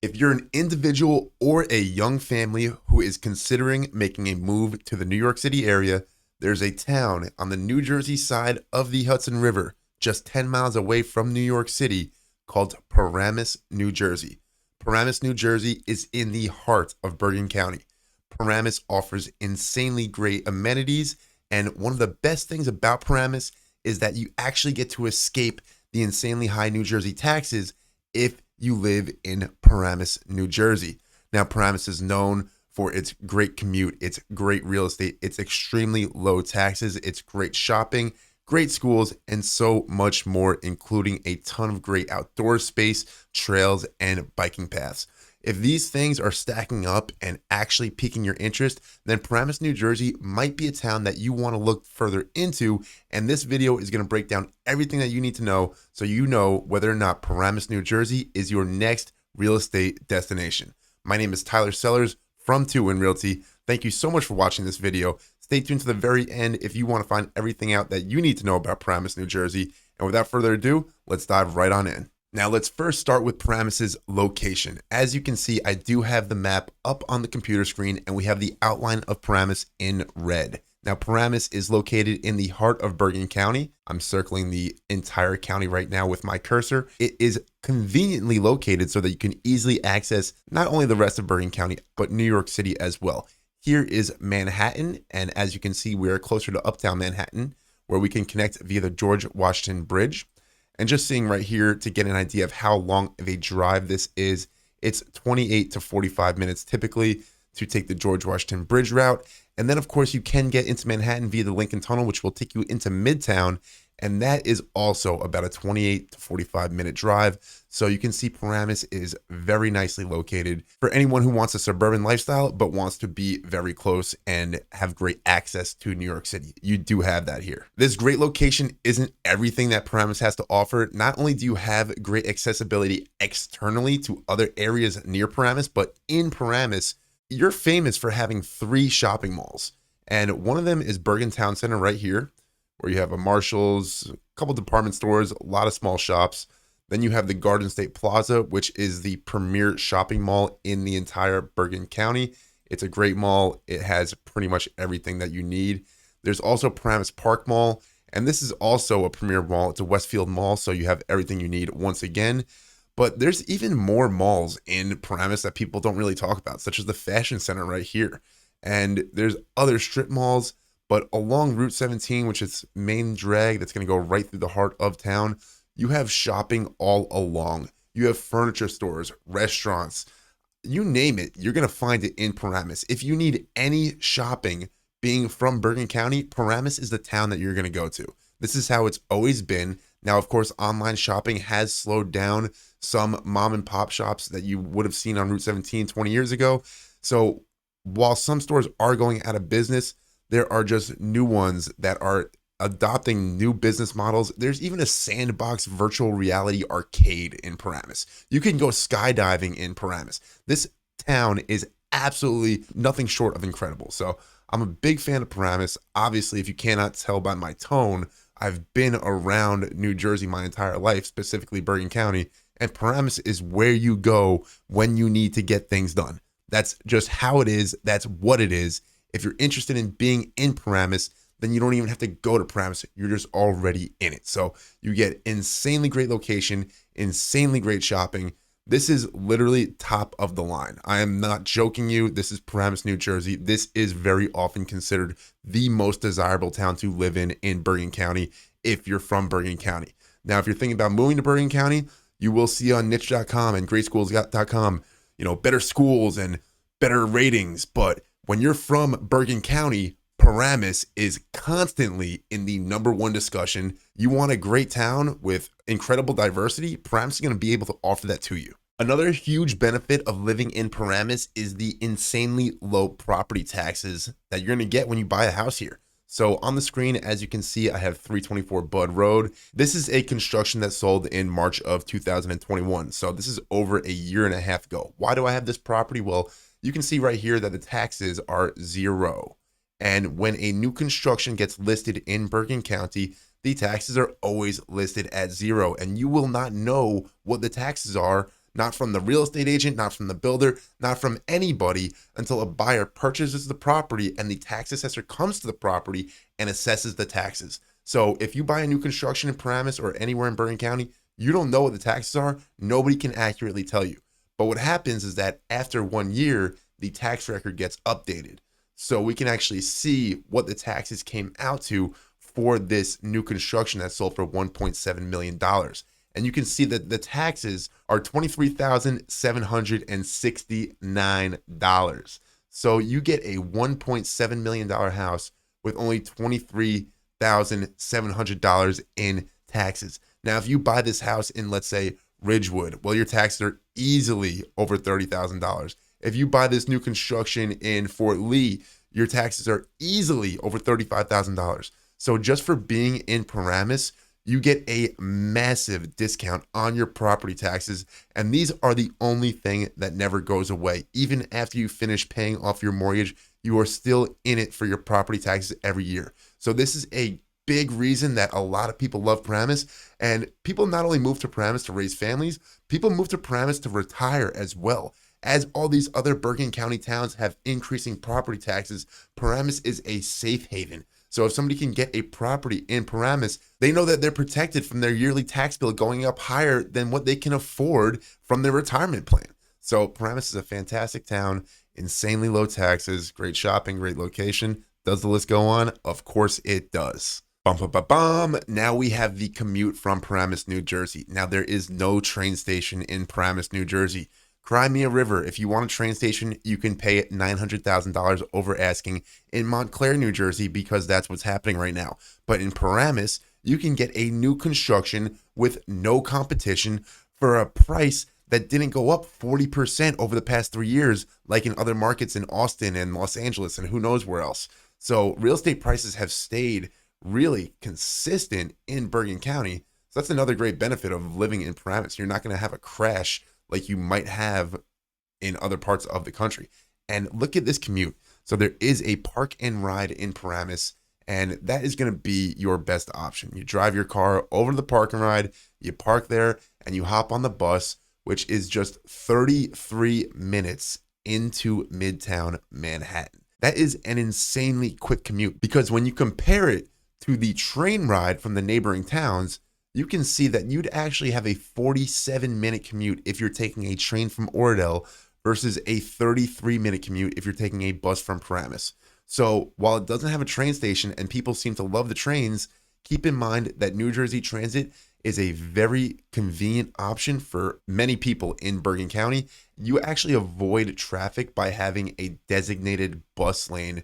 If you're an individual or a young family who is considering making a move to the New York City area, there's a town on the New Jersey side of the Hudson River, just 10 miles away from New York City, called Paramus, New Jersey. Paramus, New Jersey is in the heart of Bergen County. Paramus offers insanely great amenities, and one of the best things about Paramus is that you actually get to escape the insanely high New Jersey taxes if you live in Paramus, New Jersey. Now, Paramus is known for its great commute, its great real estate, its extremely low taxes, its great shopping, great schools, and so much more, including a ton of great outdoor space, trails, and biking paths. If these things are stacking up and actually piquing your interest, then Paramus, New Jersey might be a town that you want to look further into. And this video is going to break down everything that you need to know so you know whether or not Paramus, New Jersey is your next real estate destination. My name is Tyler Sellers from 2Win Realty. Thank you so much for watching this video. Stay tuned to the very end if you want to find everything out that you need to know about Paramus, New Jersey. And without further ado, let's dive right on in. Now let's first start with Paramus's location. As you can see, I do have the map up on the computer screen and we have the outline of Paramus in red. Now Paramus is located in the heart of Bergen County. I'm circling the entire county right now with my cursor. It is conveniently located so that you can easily access not only the rest of Bergen County, but New York City as well. Here is Manhattan, and as you can see, we are closer to Uptown Manhattan, where we can connect via the George Washington Bridge. And just seeing right here to get an idea of how long of a drive this is, it's 28 to 45 minutes typically to take the George Washington Bridge route. And then of course you can get into Manhattan via the Lincoln Tunnel, which will take you into Midtown. And that is also about a 28 to 45 minute drive. So you can see Paramus is very nicely located for anyone who wants a suburban lifestyle, but wants to be very close and have great access to New York City. You do have that here. This great location isn't everything that Paramus has to offer. Not only do you have great accessibility externally to other areas near Paramus, but in Paramus, you're famous for having 3 shopping malls. And one of them is Bergen Town Center right here, where you have a Marshall's, a couple department stores, a lot of small shops. Then you have the Garden State Plaza, which is the premier shopping mall in the entire Bergen County. It's a great mall. It has pretty much everything that you need. There's also Paramus Park Mall, and this is also a premier mall. It's a Westfield mall, so you have everything you need once again. But there's even more malls in Paramus that people don't really talk about, such as the Fashion Center right here. And there's other strip malls. But along Route 17, which is main drag that's going to go right through the heart of town, you have shopping all along. You have furniture stores, restaurants, you name it, you're going to find it in Paramus. If you need any shopping being from Bergen County, Paramus is the town that you're going to go to. This is how it's always been. Now, of course, online shopping has slowed down some mom and pop shops that you would have seen on Route 17 20 years ago. So while some stores are going out of business, there are just new ones that are adopting new business models. There's even a sandbox virtual reality arcade in Paramus. You can go skydiving in Paramus. This town is absolutely nothing short of incredible. So I'm a big fan of Paramus. Obviously, if you cannot tell by my tone, I've been around New Jersey my entire life, specifically Bergen County, and Paramus is where you go when you need to get things done. That's just how it is. That's what it is. If you're interested in being in Paramus, then you don't even have to go to Paramus. You're just already in it. So you get insanely great location, insanely great shopping. This is literally top of the line. I am not joking you. This is Paramus, New Jersey. This is very often considered the most desirable town to live in Bergen County if you're from Bergen County. Now, if you're thinking about moving to Bergen County, you will see on niche.com and greatschools.com, better schools and better ratings. But when you're from Bergen County, Paramus is constantly in the #1 discussion. You want a great town with incredible diversity, Paramus is going to be able to offer that to you. Another huge benefit of living in Paramus is the insanely low property taxes that you're going to get when you buy a house here. So on the screen, as you can see, I have 324 Bud Road. This is a construction that sold in March of 2021. So this is over a year and a half ago. Why do I have this property? Well, you can see right here that the taxes are 0. And when a new construction gets listed in Bergen County, the taxes are always listed at 0. And you will not know what the taxes are not from the real estate agent, not from the builder, not from anybody until a buyer purchases the property and the tax assessor comes to the property and assesses the taxes. So if you buy a new construction in Paramus or anywhere in Bergen County, you don't know what the taxes are. Nobody can accurately tell you. But what happens is that after 1 year, the tax record gets updated. So we can actually see what the taxes came out to for this new construction that sold for $1.7 million. And you can see that the taxes are $23,769. So you get a $1.7 million house with only $23,700 in taxes. Now, if you buy this house in, let's say, Ridgewood, well, your taxes are easily over $30,000. If you buy this new construction in Fort Lee, your taxes are easily over $35,000. So just for being in Paramus, you get a massive discount on your property taxes. And these are the only thing that never goes away. Even after you finish paying off your mortgage, you are still in it for your property taxes every year. So this is a big reason that a lot of people love Paramus. And people not only move to Paramus to raise families, people move to Paramus to retire as well. As all these other Bergen County towns have increasing property taxes, Paramus is a safe haven. So if somebody can get a property in Paramus, they know that they're protected from their yearly tax bill going up higher than what they can afford from their retirement plan. So Paramus is a fantastic town, insanely low taxes, great shopping, great location. Does the list go on? Of course it does. Bum, bum, bum, bum. Now we have the commute from Paramus, New Jersey. Now there is no train station in Paramus, New Jersey. Crimea River, if you want a train station, you can pay $900,000 over asking in Montclair, New Jersey, because that's what's happening right now. But in Paramus, you can get a new construction with no competition for a price that didn't go up 40% over the past 3 years, like in other markets in Austin and Los Angeles and who knows where else. So real estate prices have stayed really consistent in Bergen County. So that's another great benefit of living in Paramus. You're not going to have a crash like you might have in other parts of the country. And look at this commute. So there is a park and ride in Paramus, and that is going to be your best option. You drive your car over to the park and ride, you park there, and you hop on the bus, which is just 33 minutes into Midtown Manhattan. That is an insanely quick commute, because when you compare it to the train ride from the neighboring towns, you can see that you'd actually have a 47-minute commute if you're taking a train from Oradell versus a 33-minute commute if you're taking a bus from Paramus. So while it doesn't have a train station and people seem to love the trains, keep in mind that New Jersey Transit is a very convenient option for many people in Bergen County. You actually avoid traffic by having a designated bus lane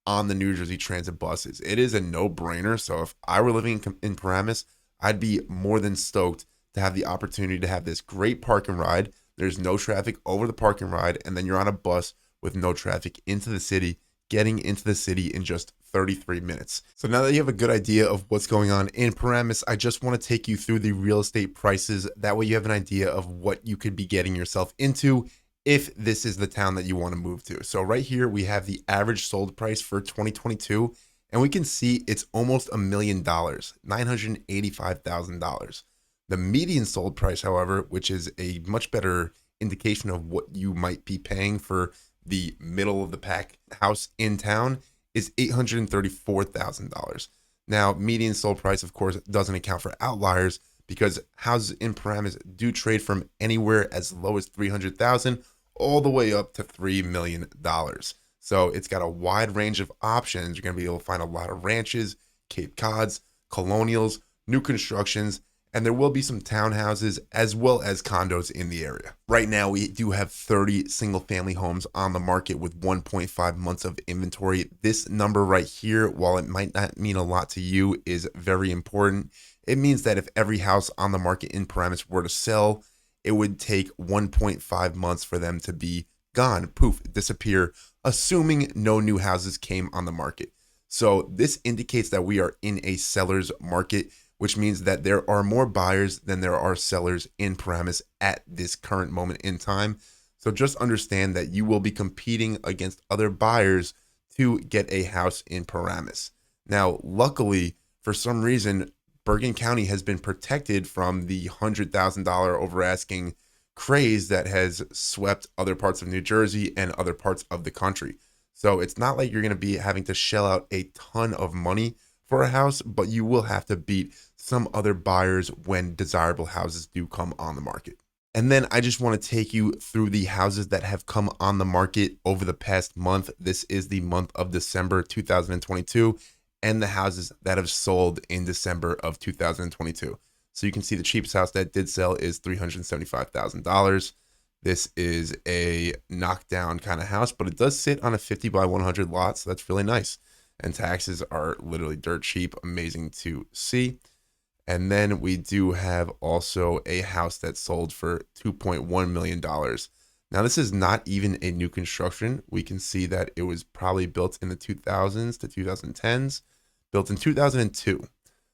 on the New Jersey Transit buses. It is a no-brainer. So if I were living in Paramus, I'd be more than stoked to have the opportunity to have this great park and ride. There's no traffic over the park and ride, and then you're on a bus with no traffic into the city, getting into the city in just 33 minutes. So now that you have a good idea of what's going on in Paramus, I just want to take you through the real estate prices. That way you have an idea of what you could be getting yourself into if this is the town that you want to move to. So right here, we have the average sold price for 2022. And we can see it's almost $1 million, $985,000. The median sold price, however, which is a much better indication of what you might be paying for the middle of the pack house in town, is $834,000. Now, median sold price, of course, doesn't account for outliers, because houses in Paramus do trade from anywhere as low as $300,000 all the way up to $3 million. So it's got a wide range of options. You're going to be able to find a lot of ranches, Cape Cods, colonials, new constructions, and there will be some townhouses as well as condos in the area. Right now, we do have 30 single family homes on the market with 1.5 months of inventory. This number right here, while it might not mean a lot to you, is very important. It means that if every house on the market in Paramus were to sell, it would take 1.5 months for them to be gone, poof, disappear, assuming no new houses came on the market. So this indicates that we are in a seller's market, which means that there are more buyers than there are sellers in Paramus at this current moment in time. So just understand that you will be competing against other buyers to get a house in Paramus. Now, luckily, for some reason, Bergen County has been protected from the $100,000 over asking craze that has swept other parts of New Jersey and other parts of the country. So it's not like you're going to be having to shell out a ton of money for a house, but you will have to beat some other buyers when desirable houses do come on the market. And then I just want to take you through the houses that have come on the market over the past month. This is the month of December 2022, and the houses that have sold in December of 2022. So you can see the cheapest house that did sell is $375,000. This is a knockdown kind of house, but it does sit on a 50 by 100 lot, so that's really nice. And taxes are literally dirt cheap, amazing to see. And then we do have also a house that sold for $2.1 million. Now, this is not even a new construction. We can see that it was probably built in the 2000s to 2010s, built in 2002.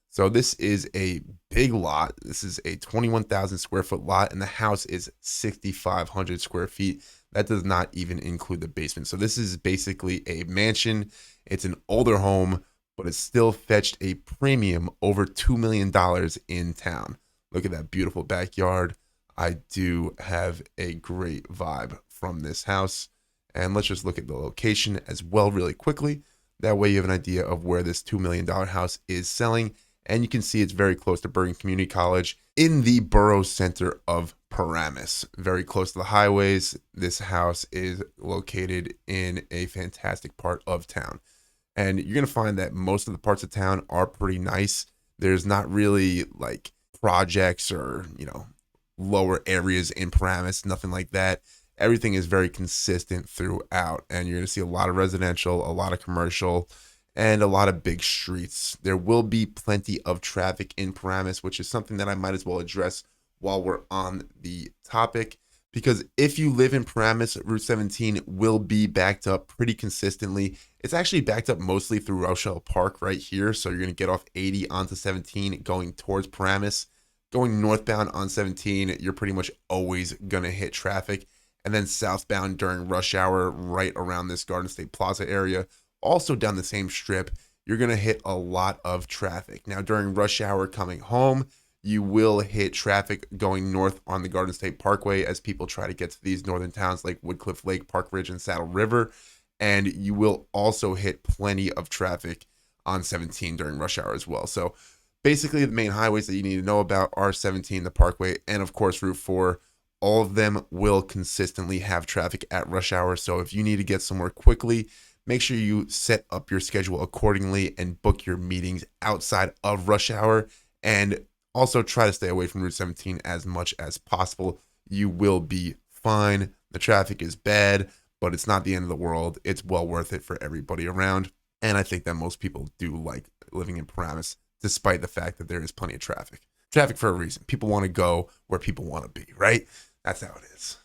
So this is a big lot. This is a 21,000 square foot lot, and the house is 6,500 square feet. That does not even include the basement. So this is basically a mansion. It's an older home, but it's still fetched a premium over $2 million in town. Look at that beautiful backyard. I do have a great vibe from this house. And let's just look at the location as well really quickly. That way you have an idea of where this $2 million house is selling. And you can see it's very close to Bergen Community College in the borough center of Paramus, very close to the highways. This house is located in a fantastic part of town. And you're going to find that most of the parts of town are pretty nice. There's not really like projects or, lower areas in Paramus, nothing like that. Everything is very consistent throughout. And you're going to see a lot of residential, a lot of commercial, and a lot of big streets. There will be plenty of traffic in Paramus, which is something that I might as well address while we're on the topic. Because if you live in Paramus, Route 17 will be backed up pretty consistently. It's actually backed up mostly through Rochelle Park right here. So you're going to get off 80 onto 17 going towards Paramus. Going northbound on 17, you're pretty much always going to hit traffic. And then southbound during rush hour right around this Garden State Plaza area, also down the same strip, you're going to hit a lot of traffic. Now during rush hour coming home, you will hit traffic going north on the Garden State Parkway as people try to get to these northern towns like Woodcliff Lake, Park Ridge, and Saddle River. And you will also hit plenty of traffic on 17 during rush hour as well. So basically the main highways that you need to know about are 17, the Parkway, and of course Route 4. All of them will consistently have traffic at rush hour. So if you need to get somewhere quickly, make sure you set up your schedule accordingly and book your meetings outside of rush hour. And also try to stay away from Route 17 as much as possible. You will be fine. The traffic is bad, but it's not the end of the world. It's well worth it for everybody around. And I think that most people do like living in Paramus, despite the fact that there is plenty of traffic. Traffic for a reason. People want to go where people want to be, right? That's how it is.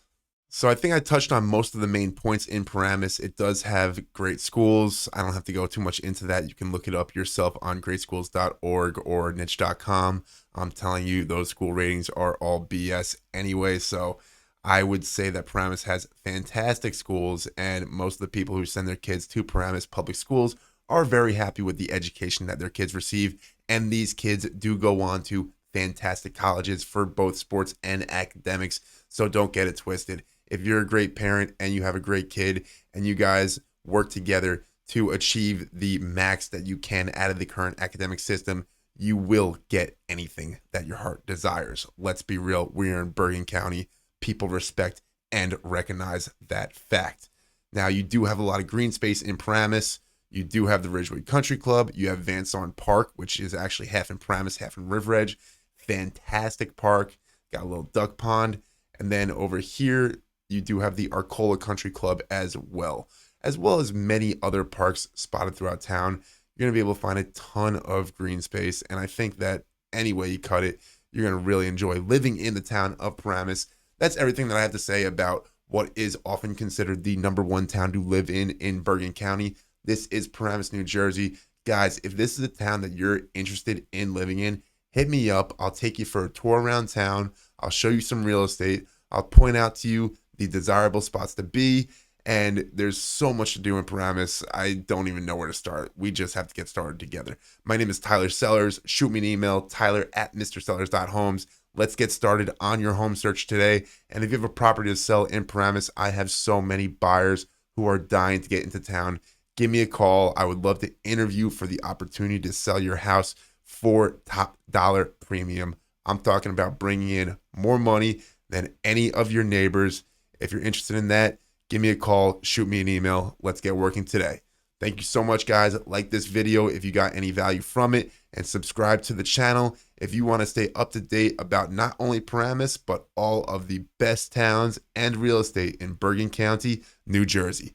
So I think I touched on most of the main points in Paramus. It does have great schools. I don't have to go too much into that. You can look it up yourself on greatschools.org or niche.com. I'm telling you, those school ratings are all BS anyway. So I would say that Paramus has fantastic schools, and most of the people who send their kids to Paramus public schools are very happy with the education that their kids receive. And these kids do go on to fantastic colleges for both sports and academics. So don't get it twisted. If you're a great parent and you have a great kid and you guys work together to achieve the max that you can out of the current academic system, you will get anything that your heart desires. Let's be real. We are in Bergen County. People respect and recognize that fact. Now, you do have a lot of green space in Paramus. You do have the Ridgewood Country Club. You have Van Saun Park, which is actually half in Paramus, half in River Edge. Fantastic park. Got a little duck pond. And then over here, you do have the Arcola Country Club as well as many other parks spotted throughout town. You're going to be able to find a ton of green space. And I think that any way you cut it, you're going to really enjoy living in the town of Paramus. That's everything that I have to say about what is often considered the #1 town to live in Bergen County. This is Paramus, New Jersey. Guys, if this is a town that you're interested in living in, hit me up. I'll take you for a tour around town. I'll show you some real estate. I'll point out to you the desirable spots to be. And there's so much to do in Paramus. I don't even know where to start. We just have to get started together. My name is Tyler Sellers. Shoot me an email, tyler@mrsellers.homes. Let's get started on your home search today. And if you have a property to sell in Paramus, I have so many buyers who are dying to get into town. Give me a call. I would love to interview for the opportunity to sell your house for top dollar premium. I'm talking about bringing in more money than any of your neighbors. If you're interested in that, give me a call, shoot me an email. Let's get working today. Thank you so much, guys. Like this video if you got any value from it, and subscribe to the channel if you want to stay up to date about not only Paramus, but all of the best towns and real estate in Bergen County, New Jersey.